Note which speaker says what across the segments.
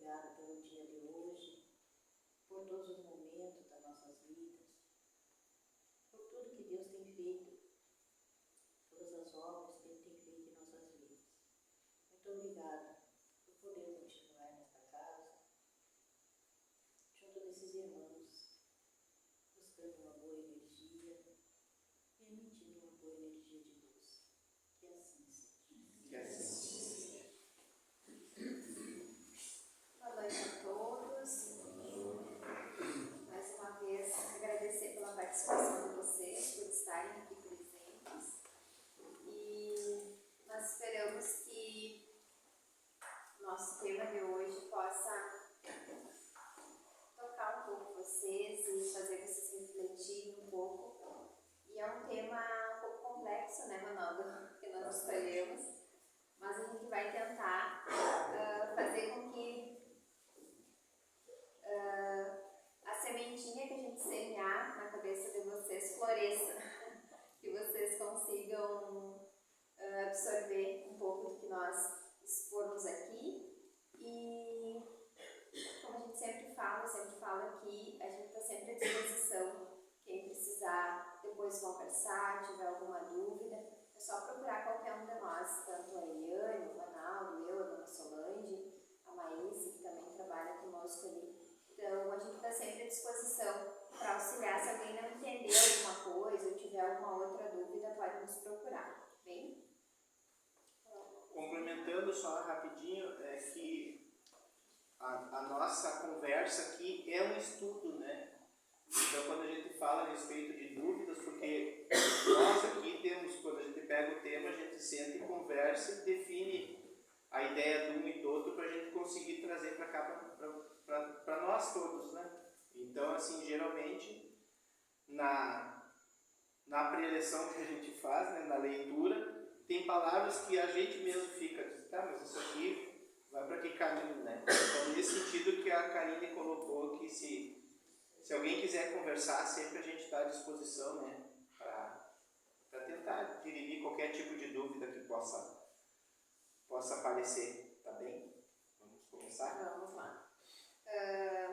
Speaker 1: obrigada pelo dia de hoje, por todos os momentos das nossas vidas, por tudo que Deus tem feito, todas as obras que Ele tem feito em nossas vidas. Muito obrigada por poder continuar nesta casa, junto desses irmãos, buscando uma boa energia e emitindo uma boa energia de luz. Que assim seja.
Speaker 2: Que assim seja.
Speaker 3: Boa noite a todos. Mais uma vez, agradecer pela participação de vocês, por estarem aqui presentes. E nós esperamos que o nosso tema de hoje possa tocar um pouco vocês e fazer vocês refletirem um pouco. E é um tema um pouco complexo, né, Ronaldo, que nós escolhemos, mas a gente vai tentar fazer com que a sementinha que a gente semear na cabeça de vocês floresça, que vocês consigam absorver um pouco do que nós expormos aqui. E como a gente sempre fala aqui, a gente está sempre à disposição. Quem precisar depois conversar, tiver alguma dúvida, é só procurar qualquer um de nós, tanto a Eliane, o Ronaldo, eu, a Dona Solange, a Maíse, que também trabalha conosco ali. Então, a gente está sempre à disposição para auxiliar. Se alguém não entender alguma coisa ou tiver alguma outra dúvida, pode nos procurar. Bem?
Speaker 2: Complementando só rapidinho, é que a nossa conversa aqui é um estudo, né? Então, quando a gente fala a respeito de dúvidas, porque nós aqui temos, quando a gente pega o tema, a gente senta e conversa e define a ideia de um e do outro para a gente conseguir trazer para cá, para nós todos, né? Então, assim, geralmente, na preleção que a gente faz, né, na leitura, tem palavras que a gente mesmo fica, tá, mas isso aqui vai para que caminho, né? Então, nesse sentido que a Karine colocou, que se alguém quiser conversar, sempre a gente está à disposição, né, para tentar dirimir qualquer tipo de dúvida que possa aparecer, tá bem? Vamos começar?
Speaker 3: Vamos lá.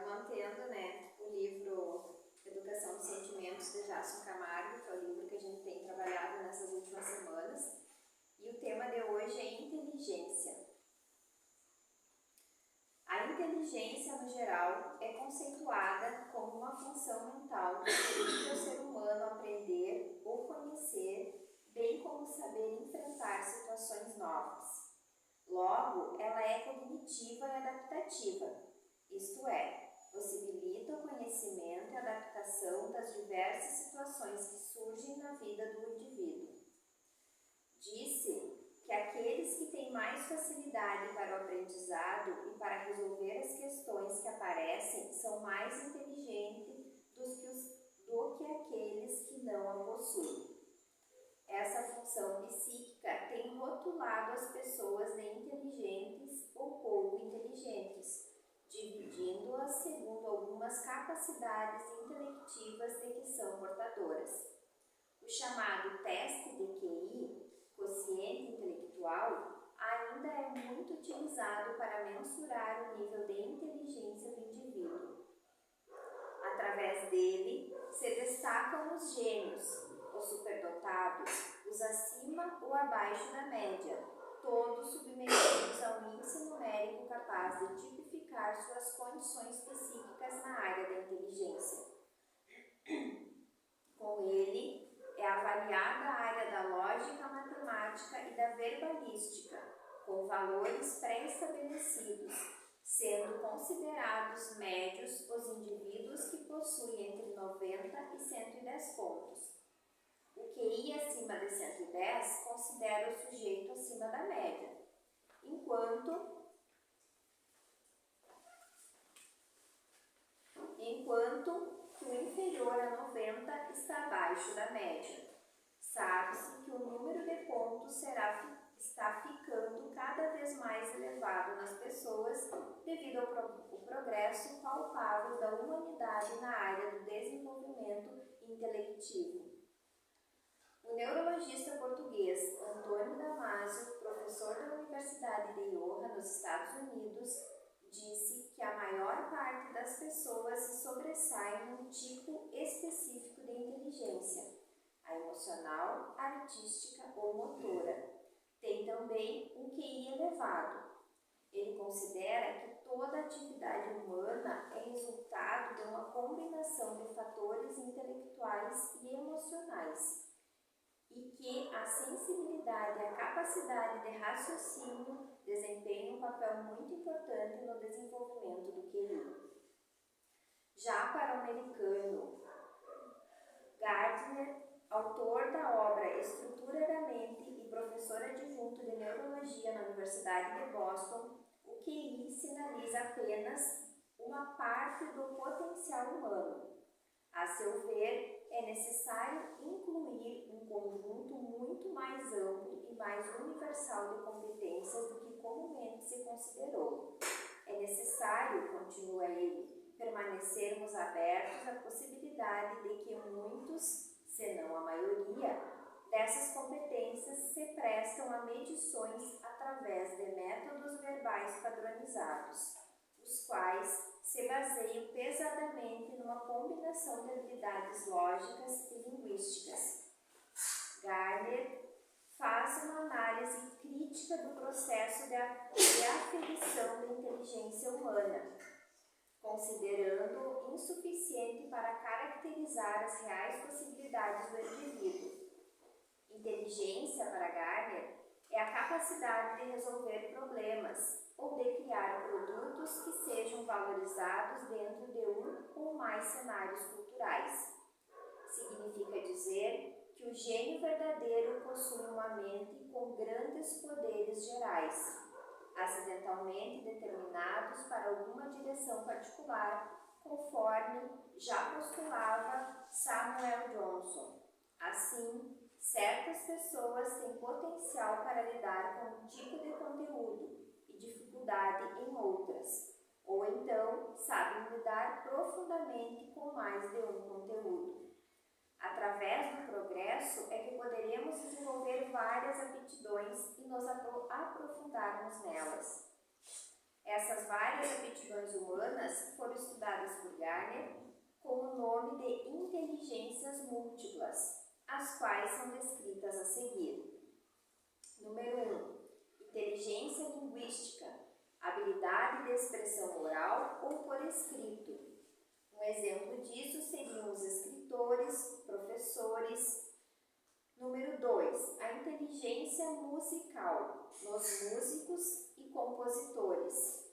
Speaker 3: Mantendo, né, o livro Educação dos Sentimentos de Jason Camargo, que é o livro que a gente tem trabalhado nessas últimas semanas, e o tema de hoje é inteligência. A inteligência, no geral, é conceituada como uma função mental que permite ao ser humano aprender ou conhecer, bem como saber enfrentar situações novas. Logo, ela é cognitiva e adaptativa, isto é, possibilita o conhecimento e adaptação das diversas situações que surgem na vida do indivíduo. Disse que aqueles que têm mais facilidade para o aprendizado e para resolver as questões que aparecem são mais inteligentes do que aqueles que não a possuem. Essa função psíquica tem rotulado as pessoas de inteligentes ou pouco inteligentes, dividindo-as segundo algumas capacidades intelectivas de que são portadoras. O chamado teste de QI, quociente intelectual, ainda é muito utilizado para mensurar o nível de inteligência do indivíduo. Através dele, se destacam os gênios, os superdotados, os acima ou abaixo da média, todos submetidos a um índice numérico capaz de tipificar suas condições psíquicas na área da inteligência. Com ele, é avaliada a área da lógica matemática e da verbalística, com valores pré-estabelecidos, sendo considerados médios os indivíduos que possuem entre 90 e 110 pontos. O QI acima de 110 considera o sujeito acima da média, enquanto que o inferior a 90 está abaixo da média. Sabe-se que o número de pontos está ficando cada vez mais elevado nas pessoas devido ao progresso palpável da humanidade na área do desenvolvimento intelectivo. O neurologista português Antônio Damasio, professor da Universidade de Iowa, nos Estados Unidos, disse que a maior parte das pessoas se sobressai num tipo específico de inteligência, a emocional, artística ou motora. Tem também um QI elevado. Ele considera que toda atividade humana é resultado de uma combinação de fatores intelectuais e emocionais, e que a sensibilidade e a capacidade de raciocínio desempenham um papel muito importante no desenvolvimento do QI. Já para o americano Gardner, autor da obra Estrutura da Mente e professor adjunto de Neurologia na Universidade de Boston, o QI sinaliza apenas uma parte do potencial humano. A seu ver, é necessário incluir um conjunto muito mais amplo e mais universal de competências do que comumente se considerou. É necessário, continua ele, permanecermos abertos à possibilidade de que muitos, se não a maioria, dessas competências se prestam a medições através de métodos verbais padronizados, os quais se baseiam pesadamente numa combinação de habilidades lógicas e linguísticas. Gardner faz uma análise crítica do processo de aferição da inteligência humana, considerando insuficiente para caracterizar as reais possibilidades do indivíduo. Inteligência, para Gardner, é a capacidade de resolver problemas ou de criar produtos que sejam valorizados dentro de um ou mais cenários culturais. Significa dizer que o gênio verdadeiro possui uma mente com grandes poderes gerais, acidentalmente determinados para alguma direção particular, conforme já postulava Samuel Johnson. Assim, certas pessoas têm potencial para lidar com um tipo de conteúdo e dificuldade em outras, ou então sabem lidar profundamente com mais de um conteúdo. Através do progresso é que poderemos desenvolver várias aptidões e nos aprofundarmos nelas. Essas várias aptidões humanas foram estudadas por Gardner com o nome de inteligências múltiplas, as quais são descritas a seguir. Número 1. Inteligência linguística, habilidade de expressão oral ou por escrito. Um exemplo disso seriam os escritores, professores. Número 2. A inteligência musical, nos músicos e compositores.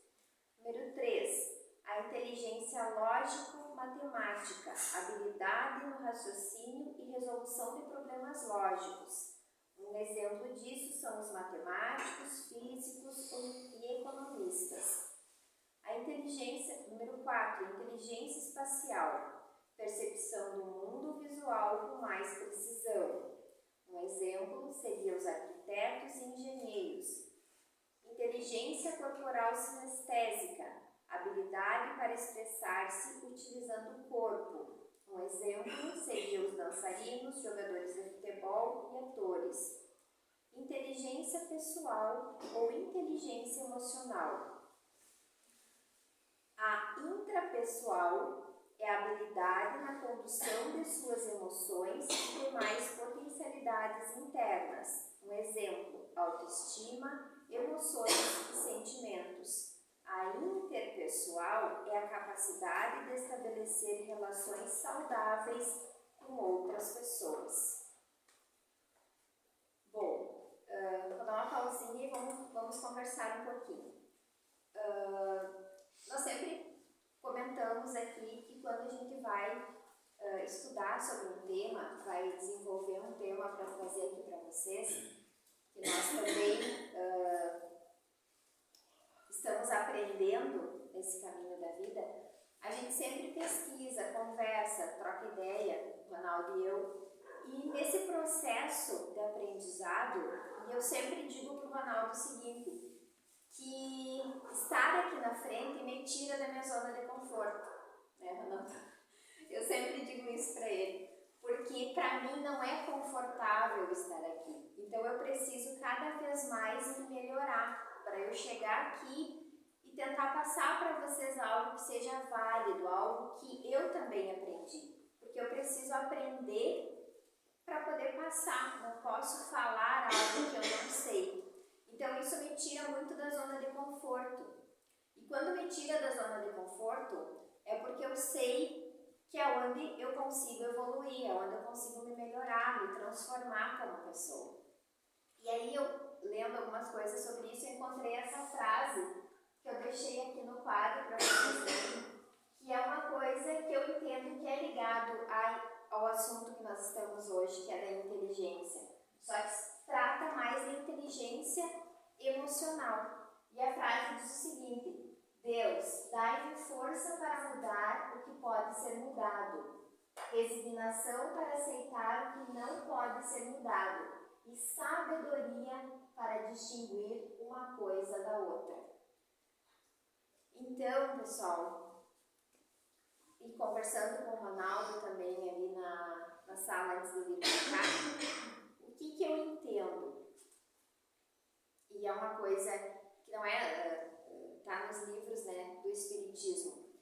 Speaker 3: Número 3. A inteligência lógico-matemática, habilidade no raciocínio e resolução de problemas lógicos. Um exemplo disso são os matemáticos, físicos e economistas. A inteligência, número 4, inteligência espacial, percepção do mundo visual com mais precisão. Um exemplo seria os arquitetos e engenheiros. Inteligência corporal sinestésica, habilidade para expressar-se utilizando o corpo. Um exemplo seria os dançarinos, jogadores de futebol e atores. Inteligência pessoal ou inteligência emocional. A intrapessoal é a habilidade na condução de suas emoções e demais potencialidades internas. Um exemplo, autoestima, emoções e sentimentos. A interpessoal é a capacidade de estabelecer relações saudáveis com outras pessoas. Bom, vou dar uma pausinha e vamos conversar um pouquinho. Nós sempre comentamos aqui que quando a gente vai estudar sobre um tema, vai desenvolver um tema para trazer aqui para vocês, que nós também estamos aprendendo nesse caminho da vida, a gente sempre pesquisa, conversa, troca ideia, o Ronaldo e eu, e nesse processo de aprendizado, eu sempre digo para o Ronaldo o seguinte, que estar aqui na frente me tira da minha zona de conforto, né, Ronaldo? Eu sempre digo isso para ele, porque para mim não é confortável estar aqui, então eu preciso cada vez mais me melhorar para eu chegar aqui e e tentar passar para vocês algo que seja válido, algo que eu também aprendi. Porque eu preciso aprender para poder passar, não posso falar algo que eu não sei. Então isso me tira muito da zona de conforto. E quando me tira da zona de conforto, é porque eu sei que é onde eu consigo evoluir, é onde eu consigo me melhorar, me transformar como pessoa. E aí eu, lendo algumas coisas sobre isso, eu encontrei essa frase que eu deixei aqui no quadro para vocês verem, que é uma coisa que eu entendo que é ligado ao assunto que nós estamos hoje, que é da inteligência. Só que se trata mais de inteligência emocional. E a frase diz o seguinte: Deus, dai-me força para mudar o que pode ser mudado, resignação para aceitar o que não pode ser mudado e sabedoria para distinguir uma coisa da outra. Então, pessoal, e conversando com o Ronaldo também ali na sala antes de eu vir para cá, o que eu entendo? E é uma coisa que não está nos livros, né, do Espiritismo.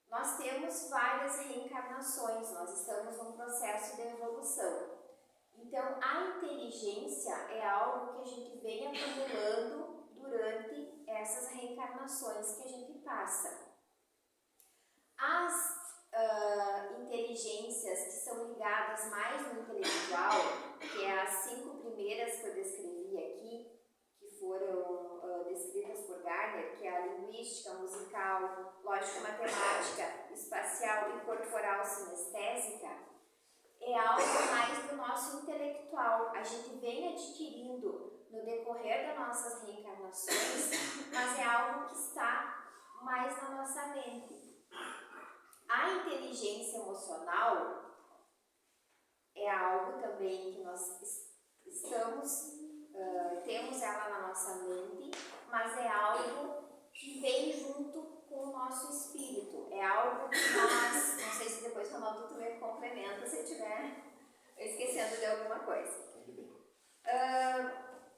Speaker 3: Nós temos várias reencarnações, nós estamos num processo de evolução. Então, a inteligência é algo que a gente vem acumulando durante essas reencarnações que a gente passa. As inteligências que são ligadas mais no intelectual, que é as 5 primeiras que eu descrevi aqui, que foram descritas por Gardner, que é a linguística, musical, lógico-matemática, espacial e corporal sinestésica, é algo mais do nosso intelectual. A gente vem adquirindo no decorrer das nossas reencarnações, mas é algo que está mais na nossa mente. A inteligência emocional é algo também que nós temos ela na nossa mente, mas é algo que vem junto com o nosso espírito. É algo que nós, não sei se depois o Ronaldo também complementa se eu estiver esquecendo de alguma coisa.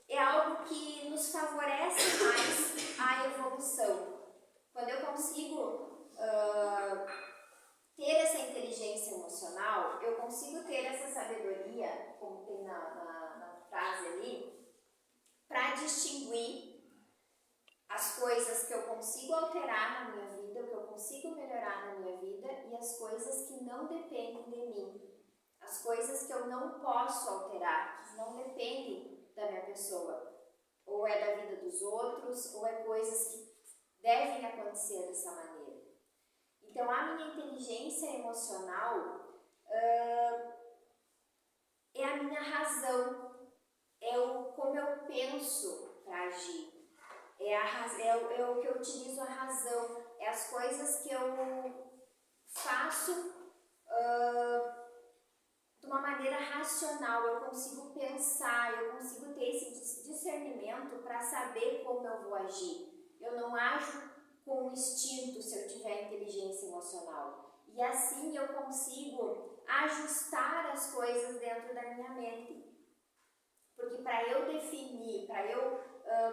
Speaker 3: É algo que nos favorece mais a evolução. Quando eu consigo ter essa inteligência emocional, eu consigo ter essa sabedoria, como tem na frase ali, para distinguir as coisas que eu consigo alterar na minha vida, o que eu consigo melhorar na minha vida e as coisas que não dependem de mim. As coisas que eu não posso alterar, que não dependem da minha pessoa. Ou é da vida dos outros, ou é coisas que devem acontecer dessa maneira. Então, a minha inteligência emocional é a minha razão, é como eu penso para agir. É o que eu utilizo a razão, é as coisas que eu faço de uma maneira racional. Eu consigo pensar, eu consigo ter esse discernimento para saber como eu vou agir. Eu não ajo com o instinto se eu tiver inteligência emocional. E assim eu consigo ajustar as coisas dentro da minha mente. Porque para eu definir, para eu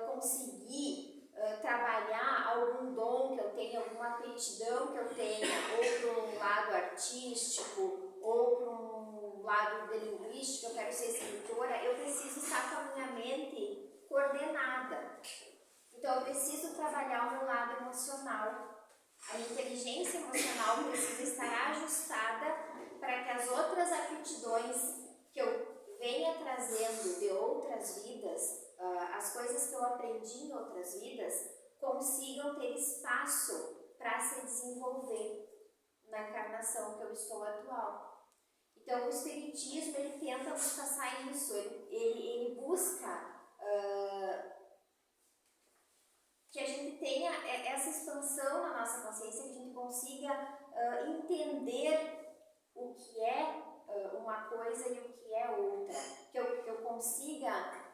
Speaker 3: conseguir trabalhar algum dom que eu tenha, alguma aptidão que eu tenha, ou para um lado artístico, ou para um lado de linguística, eu quero ser escritora, eu preciso estar com a minha mente coordenada. Então eu preciso trabalhar o meu lado emocional. A inteligência emocional precisa estar ajustada para que as outras aptidões que eu venha trazendo de outras vidas, as coisas que eu aprendi em outras vidas, consigam ter espaço para se desenvolver na encarnação que eu estou atual. Então o Espiritismo, ele tenta nos passar isso, ele busca que a gente tenha essa expansão na nossa consciência, que a gente consiga entender o que é uma coisa e o que é outra, que eu consiga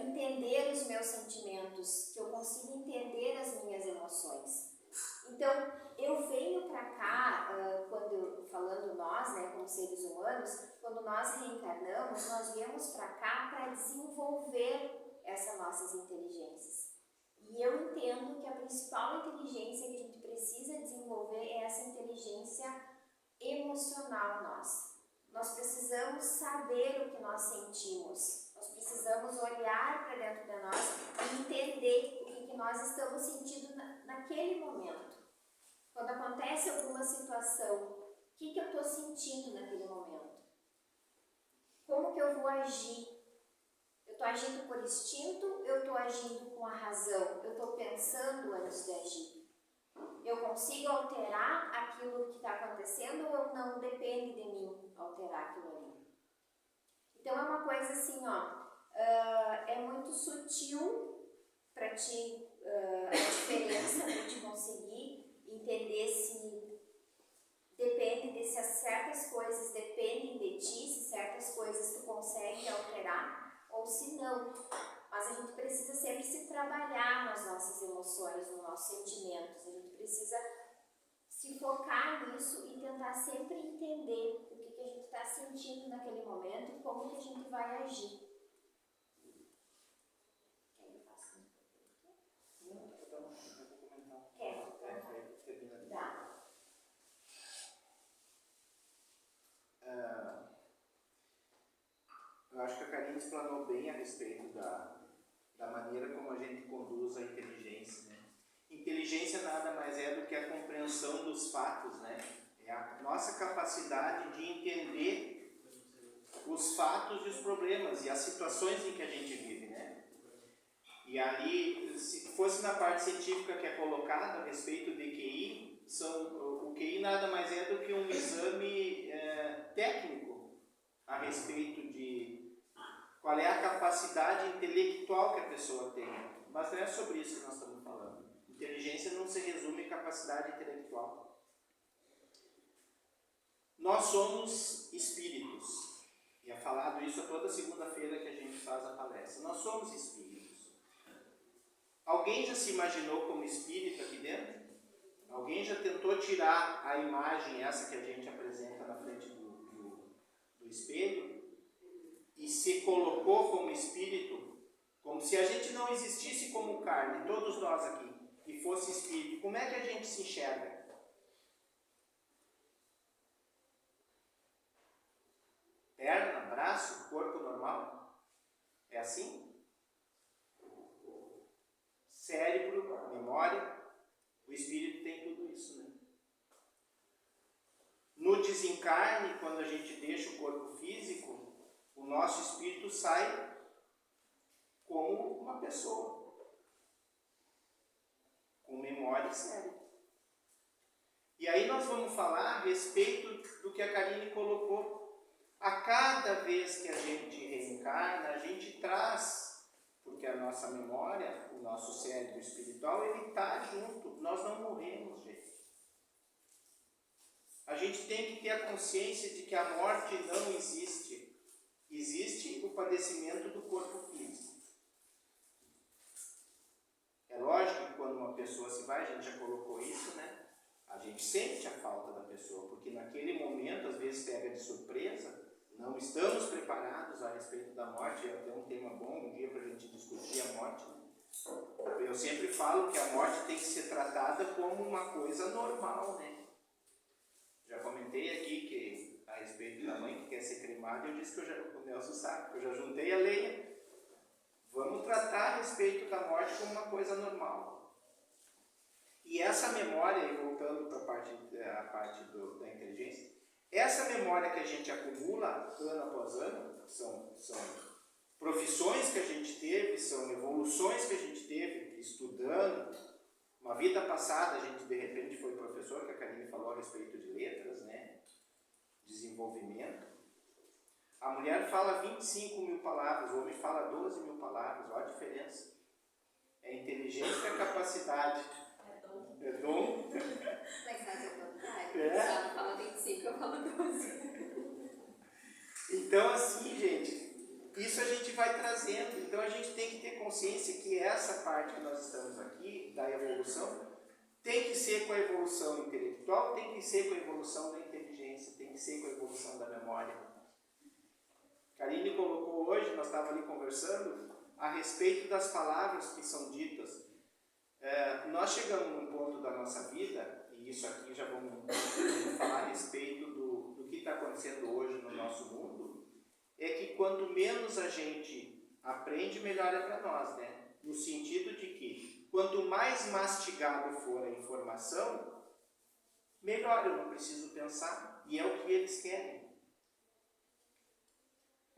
Speaker 3: entender os meus sentimentos, que eu consiga entender as minhas emoções. Então, eu venho para cá, falando nós, né, como seres humanos, quando nós reencarnamos, nós viemos para cá para desenvolver essas nossas inteligências. E eu entendo que a principal principal inteligência que a gente precisa desenvolver é essa inteligência emocional nossa. Nós precisamos saber o que nós sentimos. Nós precisamos olhar para dentro de nós e entender o que nós estamos sentindo naquele momento. Quando acontece alguma situação, o que eu estou sentindo naquele momento? Como que eu vou agir? Eu estou agindo por instinto? Eu estou agindo com a razão? Eu estou pensando antes de agir? Eu consigo alterar aquilo que está acontecendo ou não depende de mim alterar aquilo ali? Então é uma coisa assim, é muito sutil para ti a diferença, para te conseguir entender se depende de se certas coisas dependem de ti, se certas coisas tu consegue alterar ou se não. Mas a gente precisa sempre se trabalhar nas nossas emoções, nos nossos sentimentos. A gente precisa se focar nisso e tentar sempre entender o que a gente está sentindo naquele momento e como que a gente vai agir. Quer que eu faça uma pergunta?
Speaker 2: Não, eu vou comentar.
Speaker 3: Quer? Dá.
Speaker 2: Eu acho que a Karine explanou bem a respeito da maneira como a gente conduz a inteligência, né? Inteligência nada mais é do que a compreensão dos fatos, né? É a nossa capacidade de entender os fatos e os problemas e as situações em que a gente vive, né? E ali, se fosse na parte científica que é colocada a respeito de QI, o QI nada mais é do que um exame técnico a respeito de qual é a capacidade intelectual que a pessoa tem. Mas não é sobre isso que nós estamos falando. Inteligência não se resume em capacidade intelectual. Nós somos espíritos. E é falado isso a toda segunda-feira que a gente faz a palestra. Nós somos espíritos. Alguém já se imaginou como espírito aqui dentro? Alguém já tentou tirar a imagem essa que a gente apresenta na frente do espelho? E se colocou como espírito, como se a gente não existisse como carne, todos nós aqui, e fosse espírito, como é que a gente se enxerga? Perna, braço, corpo normal? É assim? Cérebro, memória, o espírito tem tudo isso, né? No desencarne, quando a gente deixa o corpo físico, o nosso espírito sai como uma pessoa, com memória e cérebro. E aí nós vamos falar a respeito do que a Karine colocou. A cada vez que a gente reencarna, a gente traz, porque a nossa memória, o nosso cérebro espiritual, ele está junto. Nós não morremos, gente. A gente tem que ter a consciência de que a morte não existe. Existe o padecimento do corpo físico. É lógico que quando uma pessoa se vai, a gente já colocou isso, né? A gente sente a falta da pessoa, porque naquele momento, às vezes pega de surpresa, não estamos preparados a respeito da morte. É até um tema bom um dia para a gente discutir a morte, né? Eu sempre falo que a morte tem que ser tratada como uma coisa normal, né? Já comentei aqui que a respeito da mãe que quer ser cremada, eu disse que o Nelson sabe, que eu já juntei a lenha. Vamos tratar a respeito da morte como uma coisa normal. E essa memória, e voltando para a parte da inteligência, essa memória que a gente acumula ano após ano, são profissões que a gente teve, são evoluções que a gente teve estudando. Uma vida passada, a gente de repente foi professor, que a Karine falou a respeito de letras, né? Desenvolvimento. A mulher fala 25.000 palavras, o homem fala 12.000 palavras, olha a diferença. É inteligência, é capacidade. É dom.
Speaker 3: Mas faz o contrário.
Speaker 2: É.
Speaker 3: Ela fala 25, eu falo 12.
Speaker 2: Então, assim, gente, isso a gente vai trazendo. Então, a gente tem que ter consciência que essa parte que nós estamos aqui, da evolução, tem que ser com a evolução intelectual, tem que ser com a evolução da inteligência, tem que ser com a evolução da memória. Karine colocou hoje, nós estávamos ali conversando, a respeito das palavras que são ditas. Nós chegamos nossa vida, e isso aqui já vamos falar a respeito do que está acontecendo hoje no nosso mundo, é que quanto menos a gente aprende, melhor é para nós, né? No sentido de que quanto mais mastigado for a informação, melhor, eu não preciso pensar, e é o que eles querem.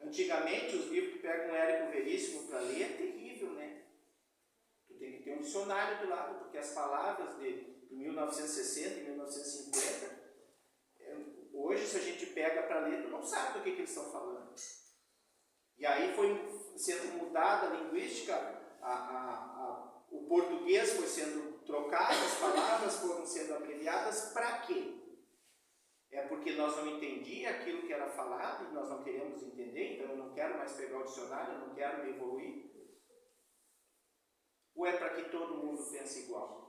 Speaker 2: Antigamente, os livros que pegam um Érico Veríssimo para ler é terrível, né? Tu tem que ter um dicionário do lado, porque as palavras de 1960 e 1950, hoje, se a gente pega para ler, tu não sabe do que eles estão falando. E aí foi sendo mudada a linguística, o português foi sendo trocado, as palavras foram sendo abreviadas, para quê? É porque nós não entendíamos aquilo que era falado, e nós não queremos entender, então eu não quero mais pegar o dicionário, eu não quero me evoluir. Ou é para que todo mundo pense igual?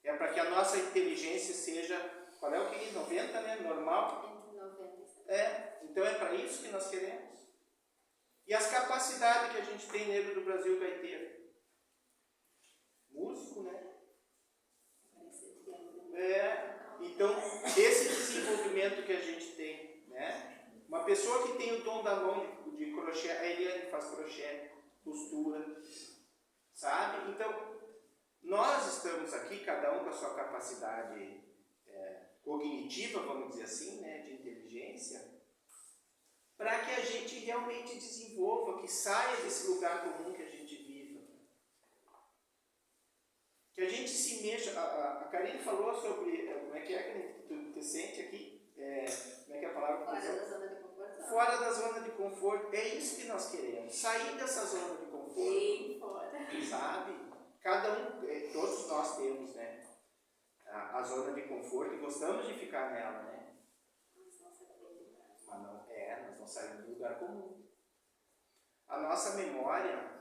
Speaker 2: É para que a nossa inteligência seja, qual é o que? 90, né? Normal?
Speaker 3: Entre 90 e 70.
Speaker 2: Então é para isso que nós queremos. E as capacidades que a gente tem negro do Brasil gaiteiro? Músico, né? Então, esse desenvolvimento que a gente tem, né? Uma pessoa que tem o dom da mão de crochê, a Eliane faz crochê, costura, sabe? Então, nós estamos aqui, cada um com a sua capacidade cognitiva, vamos dizer assim, né? De inteligência, para que a gente realmente desenvolva, que saia desse lugar comum que a gente vive. Que a gente se mexa. A Karine falou sobre, como é que tu te sente aqui? Como é que é a palavra?
Speaker 3: Fora da zona de conforto.
Speaker 2: Fora da zona de conforto. É isso que nós queremos. Sair dessa zona de conforto.
Speaker 3: Bem fora.
Speaker 2: Sabe? Cada um, todos nós temos, né? A zona de conforto e gostamos de ficar nela, né?
Speaker 3: Mas não sabe bem demais.
Speaker 2: Mas não, nós não saímos do lugar comum. A nossa memória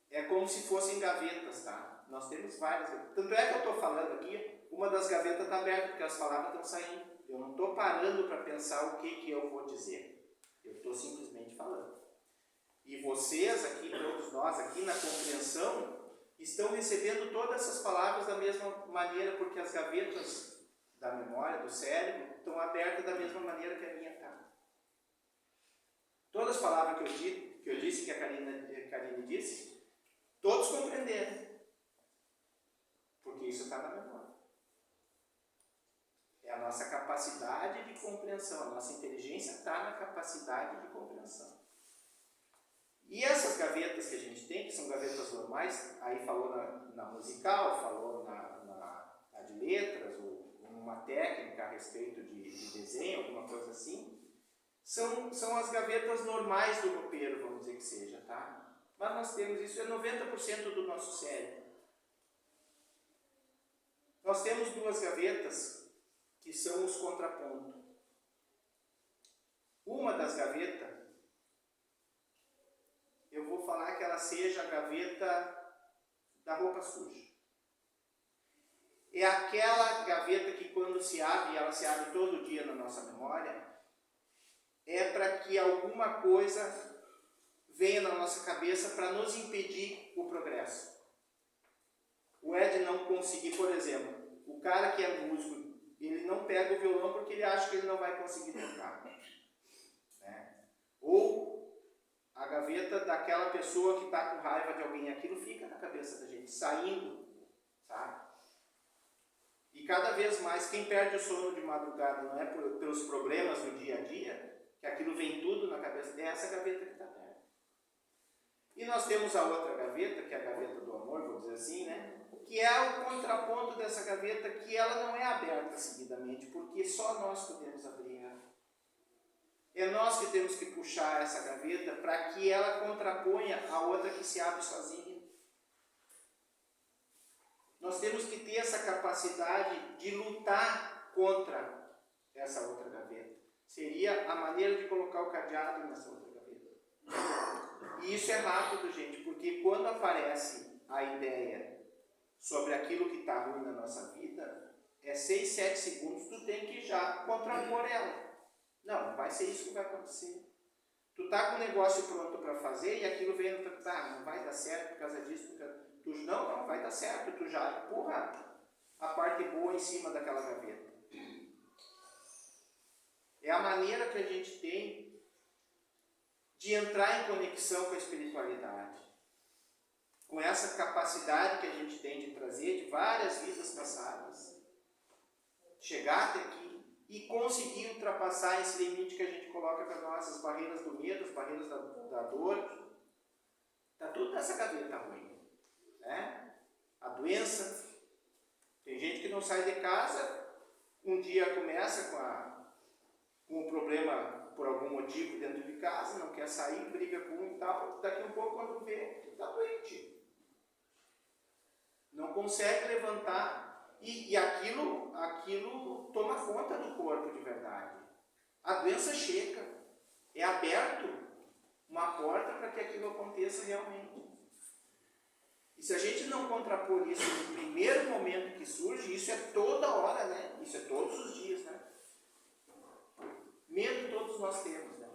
Speaker 2: é como se fossem gavetas, tá? Nós temos várias gavetas. Tanto é que eu estou falando aqui, uma das gavetas está aberta, porque as palavras estão saindo. Eu não estou parando para pensar o que eu vou dizer. Eu estou simplesmente falando. E vocês aqui, todos nós aqui na compreensão, estão recebendo todas essas palavras da mesma maneira, porque as gavetas da memória, do cérebro, estão abertas da mesma maneira que a minha está. Todas as palavras que eu disse, que a Karine disse, todos compreenderam. Porque isso está na memória. É a nossa capacidade de compreensão. A nossa inteligência está na capacidade de compreensão. E essas gavetas que a gente tem, que são gavetas normais, aí falou na musical, falou na de letras, ou uma técnica a respeito de desenho, alguma coisa assim, são as gavetas normais do roupeiro, vamos dizer que seja, tá? Mas nós temos isso, é 90% do nosso cérebro. Nós temos duas gavetas que são os contrapontos. Uma das gavetas, eu vou falar que ela seja a gaveta da roupa suja. É aquela gaveta que quando se abre, e ela se abre todo dia na nossa memória, é para que alguma coisa venha na nossa cabeça para nos impedir o progresso. O Ed não conseguir, por exemplo, o cara que é músico, ele não pega o violão porque ele acha que ele não vai conseguir tocar. Né? Ou a gaveta daquela pessoa que está com raiva de alguém, aquilo fica na cabeça da gente, saindo, sabe? E cada vez mais, quem perde o sono de madrugada não é pelos problemas do dia a dia, que aquilo vem tudo na cabeça, é essa gaveta que está perto. E nós temos a outra gaveta, que é a gaveta do amor, vou dizer assim, né? Que é o contraponto dessa gaveta, que ela não é aberta seguidamente, porque só nós podemos abrir ela. É nós que temos que puxar essa gaveta para que ela contraponha a outra que se abre sozinha. Nós temos que ter essa capacidade de lutar contra essa outra gaveta. Seria a maneira de colocar o cadeado nessa outra gaveta. E isso é rápido, gente, porque quando aparece a ideia sobre aquilo que está ruim na nossa vida, 6, 7 segundos, tu tem que já contrapor ela. Não vai ser isso que vai acontecer. Tu tá com o negócio pronto para fazer e aquilo vem, não vai dar certo por causa disso, não vai dar certo, tu já empurra a parte boa em cima daquela gaveta. É a maneira que a gente tem de entrar em conexão com a espiritualidade. Com essa capacidade que a gente tem de trazer de várias vidas passadas. Chegar até aqui e conseguir ultrapassar esse limite que a gente coloca com as nossas barreiras do medo, as barreiras da dor. Está tudo nessa gaveta ruim. Né? A doença. Tem gente que não sai de casa, um dia começa com um problema por algum motivo dentro de casa, não quer sair, briga com um e tal, daqui um pouco quando vê, está doente. Não consegue levantar e aquilo toma conta do corpo de verdade. A doença chega, é aberto uma porta para que aquilo aconteça realmente. E se a gente não contrapor isso no primeiro momento que surge, isso é toda hora, né? Isso é todos os dias, né? Medo todos nós temos, né?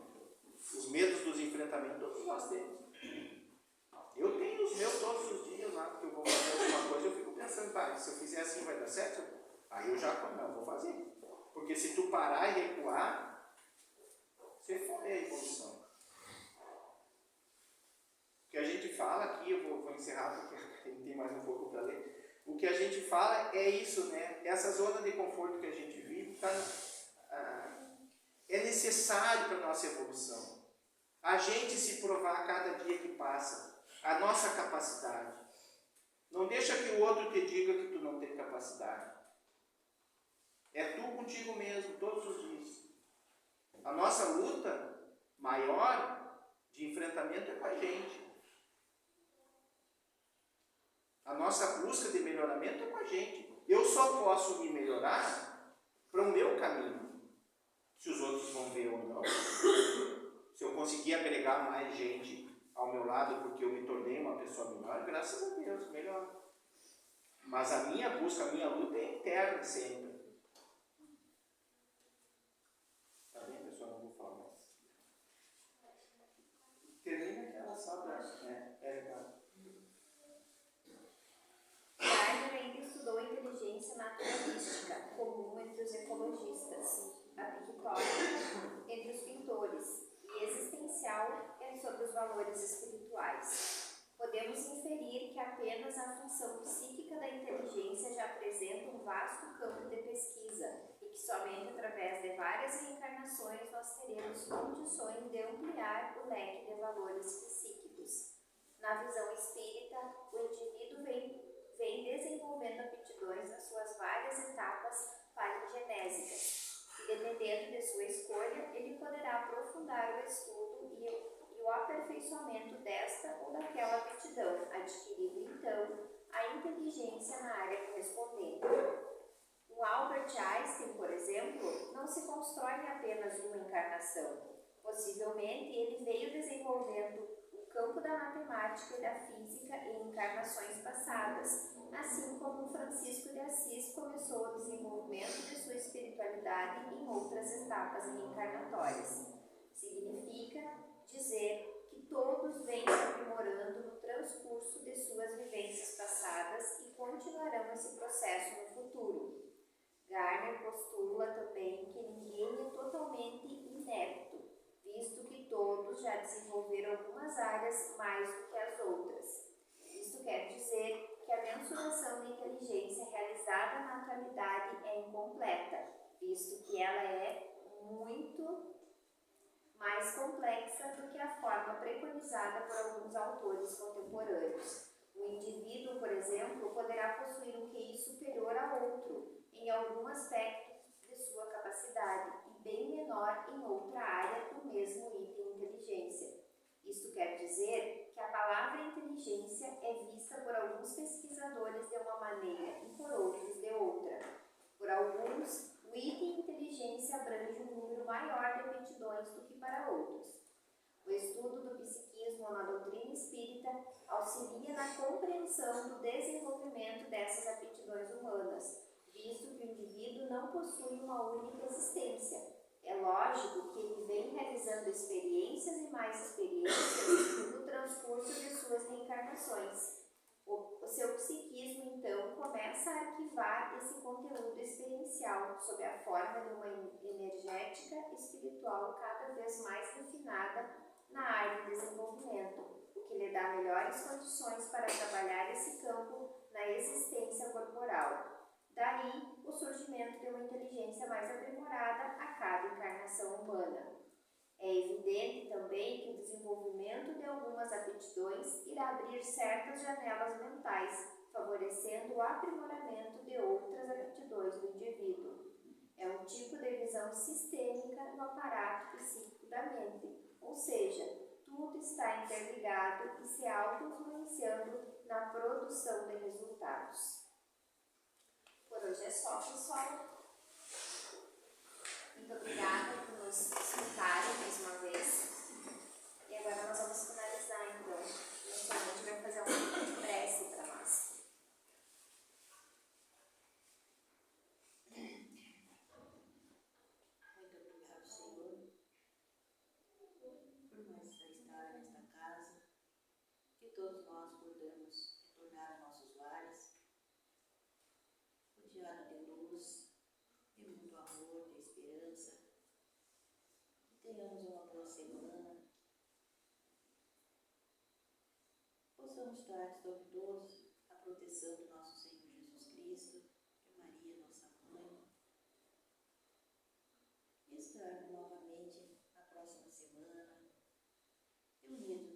Speaker 2: Os medos dos enfrentamentos todos nós temos. Eu tenho os meus todos os dias lá, porque eu vou fazer alguma coisa, eu fico pensando, pai, se eu fizer assim vai dar certo? Aí eu já não vou fazer. Porque se tu parar e recuar, você foi a evolução. O que a gente fala aqui, eu vou encerrar porque tem mais um pouco para ler. O que a gente fala é isso, né? Essa zona de conforto que a gente vive é necessário para a nossa evolução. A gente se provar a cada dia que passa a nossa capacidade. Não deixa que o outro te diga que tu não tem capacidade. É tu contigo mesmo, todos os dias. A nossa luta maior de enfrentamento é com a gente. A nossa busca de melhoramento é com a gente. Eu só posso me melhorar para o meu caminho. Se os outros vão ver ou não. Se eu conseguir agregar mais gente ao meu lado porque eu me tornei uma pessoa melhor, graças a Deus, melhor. Mas a minha busca, a minha luta é interna sempre. Tá bem, pessoal? Não vou falar mais. Termina aquela sala. Legal.
Speaker 3: Gardner ainda estudou inteligência naturalística, comum entre os ecologistas, a pictórica entre os pintores e existencial sobre os valores espirituais. Podemos inferir que apenas a função psíquica da inteligência já apresenta um vasto campo de pesquisa e que somente através de várias reencarnações nós teremos condições de ampliar o leque de valores psíquicos. Na visão espírita, o indivíduo vem desenvolvendo aptidões nas suas várias etapas palingenésicas e, dependendo de sua escolha, ele poderá aprofundar o estudo e o aperfeiçoamento desta ou daquela aptidão, adquirindo então a inteligência na área correspondente. O Albert Einstein, por exemplo, não se constrói em apenas uma encarnação. Possivelmente ele veio desenvolvendo o campo da matemática e da física em encarnações passadas, assim como Francisco de Assis começou o desenvolvimento de sua espiritualidade em outras etapas reencarnatórias. Significa dizer que todos vêm se aprimorando no transcurso de suas vivências passadas e continuarão esse processo no futuro. Gardner postula também que ninguém é totalmente inepto, visto que todos já desenvolveram algumas áreas mais do que as outras. Isto quer dizer que a mensuração de inteligência realizada na atualidade é incompleta, visto que ela é muito mais complexa do que a forma preconizada por alguns autores contemporâneos. O indivíduo, por exemplo, poderá possuir um QI superior a outro em algum aspecto de sua capacidade e bem menor em outra área do mesmo item inteligência. Isto quer dizer que a palavra inteligência é vista por alguns pesquisadores de uma maneira e por outros de outra. Por alguns, o item inteligência abrange um número maior de aptidões do que para outros. O estudo do psiquismo na doutrina espírita auxilia na compreensão do desenvolvimento dessas aptidões humanas, visto que o indivíduo não possui uma única existência. É lógico que ele vem realizando experiências e mais experiências no transcurso de suas reencarnações. O seu psiquismo levar esse conteúdo experiencial sob a forma de uma energética espiritual cada vez mais refinada na área de desenvolvimento, o que lhe dá melhores condições para trabalhar esse campo na existência corporal. Daí, o surgimento de uma inteligência mais aprimorada a cada encarnação humana. É evidente também que o desenvolvimento de algumas aptidões irá abrir certas janelas mentais, favorecendo o aprimoramento de outras aptidões do indivíduo. É um tipo de visão sistêmica no aparato psíquico da mente, ou seja, tudo está interligado e se auto-influenciando na produção de resultados. Por hoje é só, pessoal. Muito obrigada por nos escutarem mais uma vez. E agora nós vamos finalizar, então. Nossa mãe vai fazer uma prece para nós.
Speaker 1: Muito obrigado, Senhor, por nós estar nesta casa, que todos nós podamos retornar a nossos lares, rodeado de luz, de muito amor, de esperança. Tenhamos uma boa semana. Possamos estar sobre todos a proteção do nosso Senhor Jesus Cristo, de Maria, nossa mãe, e estar novamente na próxima semana, reunidos